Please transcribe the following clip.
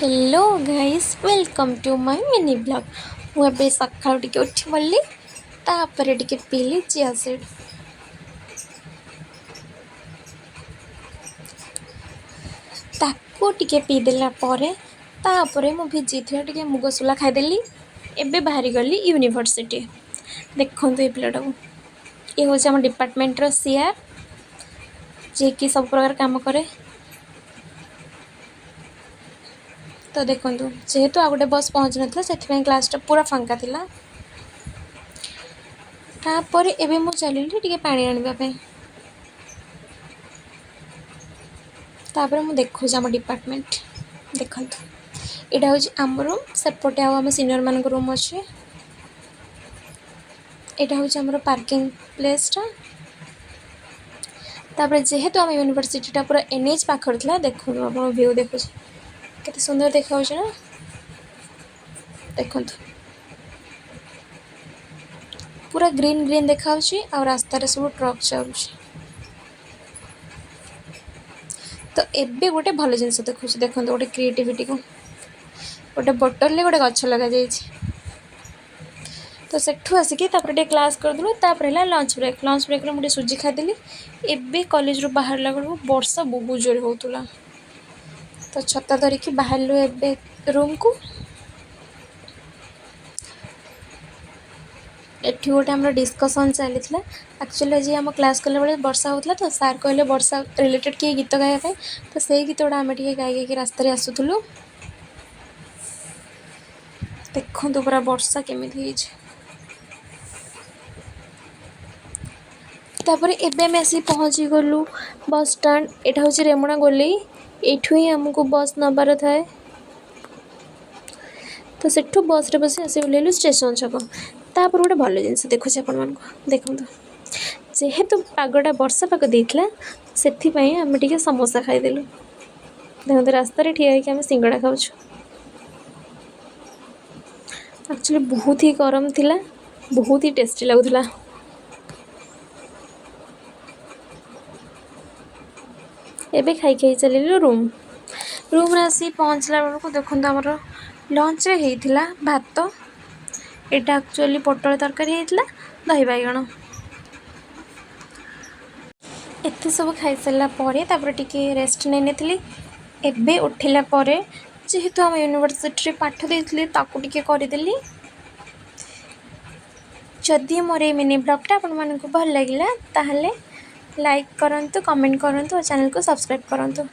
Hello guys welcome to my mini blog. मुझे सकाल T उठी पड़ी तापर टी पीली चिया सीड ताको टी पीदेला मु भिजी थे मुगसुला खाईदेली। एबे बाहरी गली यूनिवर्सिटी। देखो ये पिलाटा को ये हूँ आम डिपार्टमेंटर सीआर जी कि सब प्रकार काम करे। तो देखो जेहेतु आ गए बस पहुँच नाला से क्लासटा पूरा फांका थिला। तापर एबे मु चलिली टिके पानी आनिबा। तापर मु देखो आम डिपार्टमेंट देखो यहाँ हूँ आम रूम सेपटे आम सीनियर मान रूम अच्छे। यहाँ हूँ आम पार्किंग प्लेसटा। तापर जेहेतु आम यूनिवर्सिटीटा पूरा एनएच पाखर था। देखो आप व्यू देखो केते सुंदर देखा ना। देखो पूरा ग्रीन ग्रीन देखा आ रास्तार सब ट्रक चल। तो एबे गोटे भल जिन देखो देखो गोटे क्रिएटिविटी को गोटे बोतल गोटे गछ लगा जाए। तो सेठू आसिकी क्लास करदेलु। लंच ब्रेक मुझे सुजी खाईदेली। एबे कॉलेज रू बाहर बेलू वर्षा बहुत जोर होता। तो छता धरिकी बाहर एबे रूम को एठी गोटे आम डिस्कसन चली एक्चुअली आज आम क्लास कला बेले वर्षा होता। तो सार कहले वर्षा रिलेटेड किए गीत गाया तो से गीत गुड़ा आम गाई रास्तार आसुलु। देखो तो पूरा वर्षा केमी तापर एबे आम आसी पहुँची गलु बस स्टैंड। एटा हूँ रेमुणा गोली एठू ही आमको बस नबार थाए। तो सेठू बस रे बस आसी ओल्लैलु स्टेशन छक। तापर गोटे भल जिन देखो आपण देखो जेहेतु पागटा वर्षा पाग देता से आम टे समोसा खाईदेलु। देखो रास्तार ठिया होकर सिंगड़ा खाऊ। एक्चुअली बहुत ही गरम थिला बहुत ही टेस्टी लगुला। एबे खाई खाई चलिलु रूम रे आसी पहुँचला बेलू देखो आमर लंच रे हेइथिला भात एटा एक्चुअली पोटल तरकारी हेइथिला दही बैगण एते सब खाई सारा पर टिके रेस्ट नहीं नेथिली। एबे उठिला परे जेहेतु आम यूनिवर्सिटी पाठ देइथिले ताकू टिके करदेली। जदि मोर ये मिनी ब्लॉगटा आपण मानकु भल लागिला ताहले लाइक करंतु कमेंट करंतु और चैनल को सब्सक्राइब करंतु।